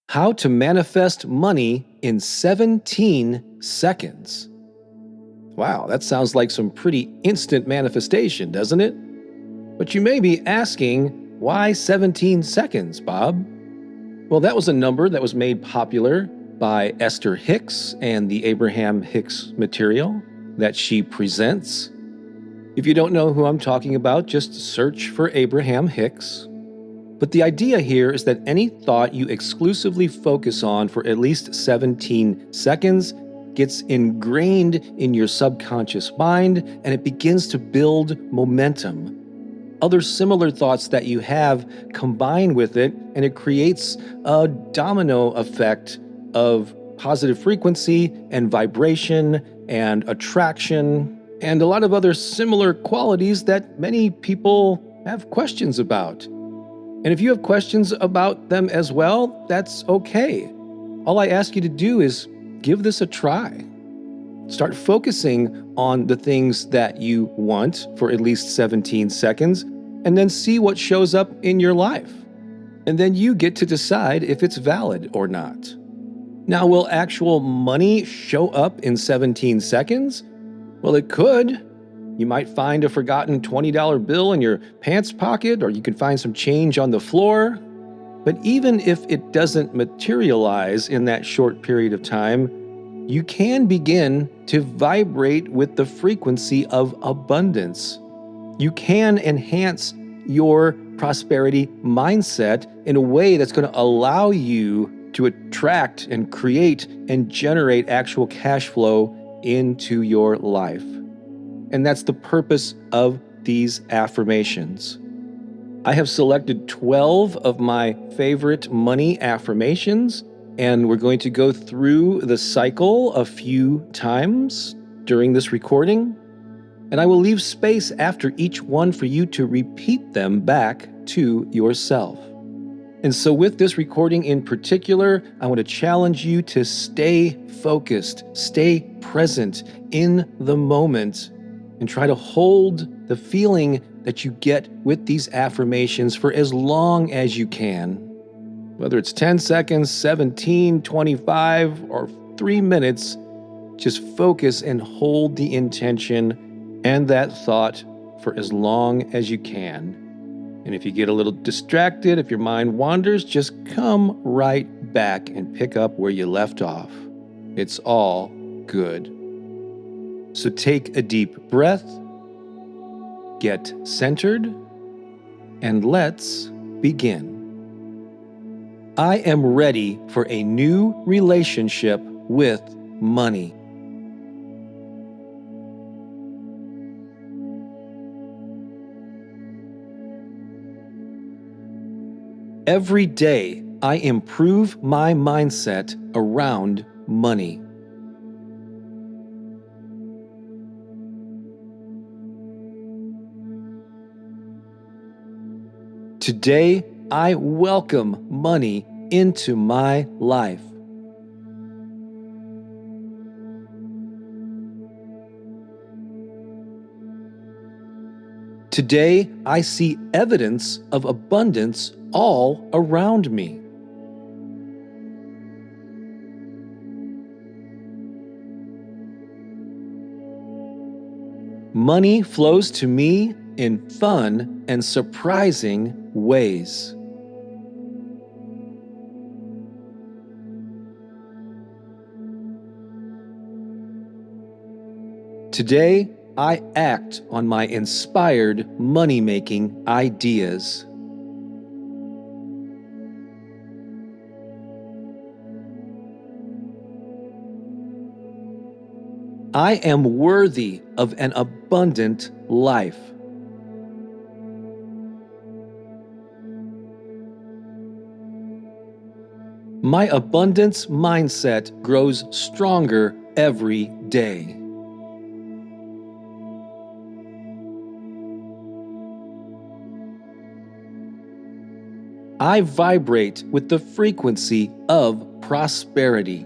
How to manifest money in 17 seconds. Wow, that sounds like some pretty instant manifestation, doesn't it? But you may be asking, why 17 seconds, Bob? Well, that was a number that was made popular by Esther Hicks and the Abraham Hicks material that she presents. If you don't know who I'm talking about, just search for Abraham Hicks. But the idea here is that any thought you exclusively focus on for at least 17 seconds gets ingrained in your subconscious mind, and it begins to build momentum. Other similar thoughts that you have combine with it, and it creates a domino effect of positive frequency and vibration and attraction and a lot of other similar qualities that many people have questions about. And if you have questions about them as well, that's okay. All I ask you to do is give this a try. Start focusing on the things that you want for at least 17 seconds, and then see what shows up in your life. And then you get to decide if it's valid or not. Now, will actual money show up in 17 seconds? Well, it could. You might find a forgotten $20 bill in your pants pocket, or you can find some change on the floor. But even if it doesn't materialize in that short period of time, you can begin to vibrate with the frequency of abundance. You can enhance your prosperity mindset in a way that's going to allow you to attract and create and generate actual cash flow into your life. And that's the purpose of these affirmations. I have selected 12 of my favorite money affirmations, and we're going to go through the cycle a few times during this recording. And I will leave space after each one for you to repeat them back to yourself. And so with this recording in particular, I want to challenge you to stay focused, stay present in the moment, and try to hold the feeling that you get with these affirmations for as long as you can. Whether it's 10 seconds, 17, 25, or 3 minutes, just focus and hold the intention and that thought for as long as you can. And if you get a little distracted, if your mind wanders, just come right back and pick up where you left off. It's all good. So take a deep breath, get centered, and let's begin. I am ready for a new relationship with money. Every day, I improve my mindset around money. Today, I welcome money into my life. Today, I see evidence of abundance all around me. Money flows to me in fun and surprising ways. Today, I act on my inspired money-making ideas. I am worthy of an abundant life. My abundance mindset grows stronger every day. I vibrate with the frequency of prosperity.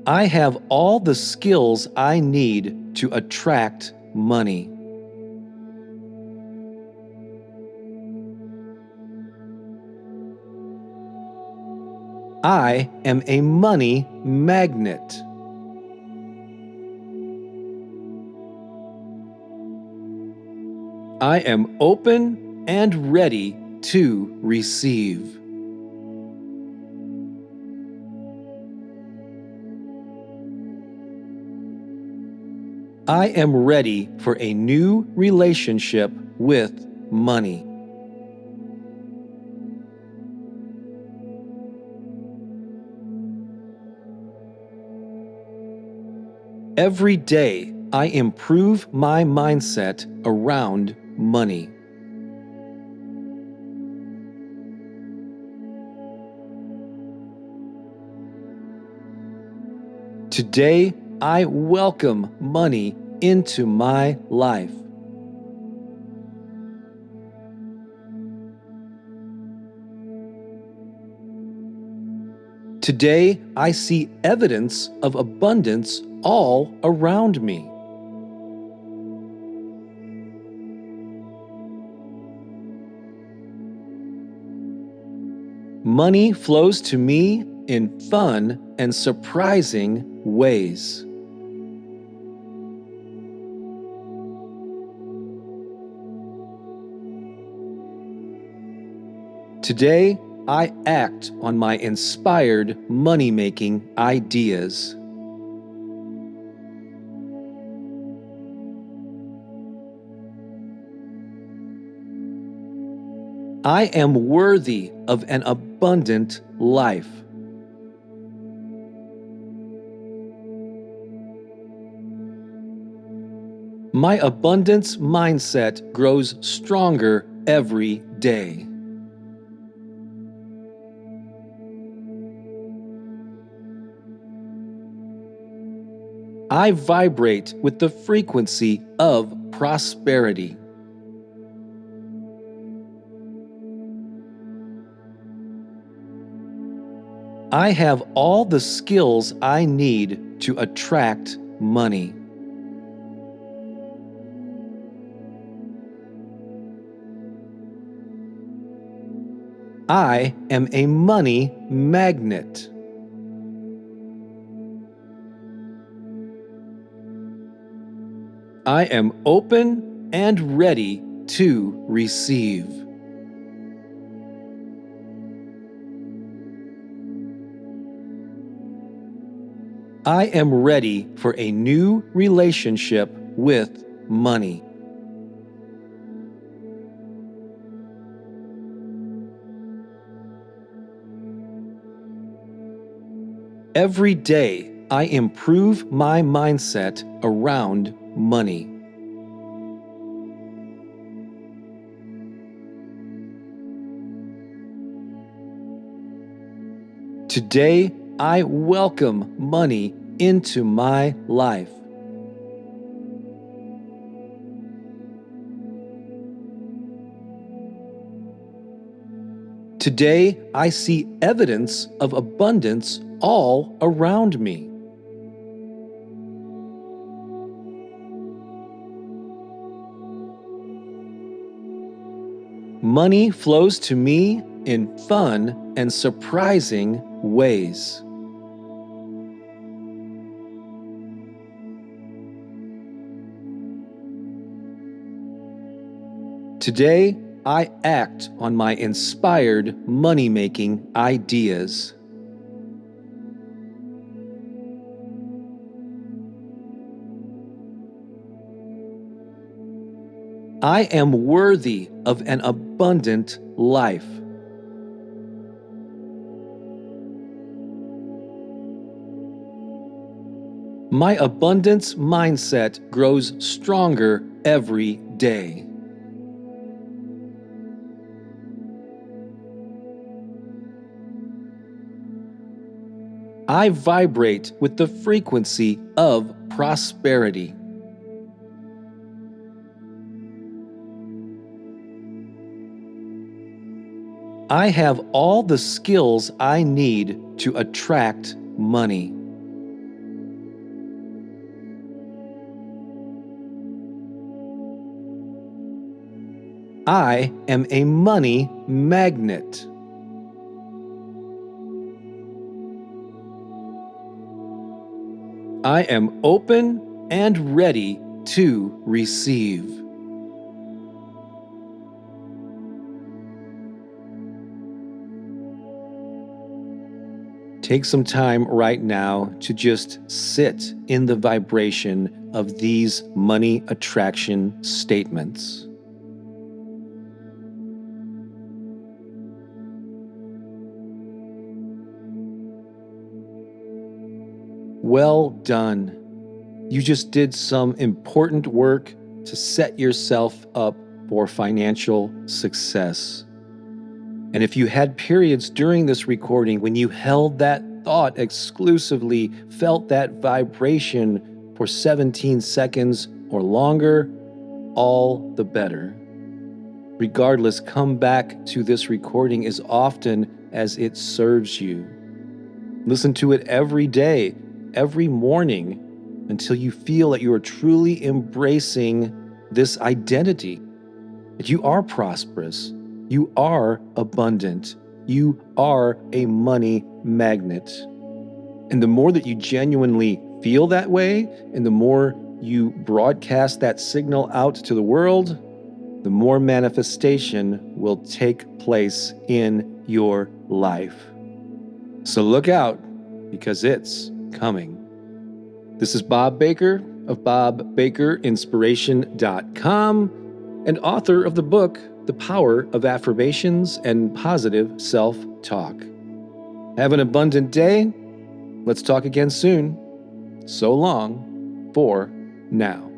I have all the skills I need to attract money. I am a money magnet. I am open and ready to receive. I am ready for a new relationship with money. Every day, I improve my mindset around money. Today, I welcome money into my life. Today, I see evidence of abundance all around me. Money flows to me in fun and surprising ways. Today, I act on my inspired money-making ideas. I am worthy of an abundant life. My abundance mindset grows stronger every day. I vibrate with the frequency of prosperity. I have all the skills I need to attract money. I am a money magnet. I am open and ready to receive. I am ready for a new relationship with money. Every day, I improve my mindset around money. Today, I welcome money into my life. Today, I see evidence of abundance all around me. Money flows to me in fun and surprising ways. Today, I act on my inspired money-making ideas. I am worthy of an abundant life. My abundance mindset grows stronger every day. I vibrate with the frequency of prosperity. I have all the skills I need to attract money. I am a money magnet. I am open and ready to receive. Take some time right now to just sit in the vibration of these money attraction statements. Well done. You just did some important work to set yourself up for financial success. And if you had periods during this recording when you held that thought exclusively, felt that vibration for 17 seconds or longer, all the better. Regardless, come back to this recording as often as it serves you. Listen to it every day, every morning, until you feel that you are truly embracing this identity, that you are prosperous, you are abundant, you are a money magnet. And the more that you genuinely feel that way, and the more you broadcast that signal out to the world, the more manifestation will take place in your life. So look out, because it's coming. This is Bob Baker of BobBakerInspiration.com and author of the book, The Power of Affirmations and Positive Self-Talk. Have an abundant day. Let's talk again soon. So long for now.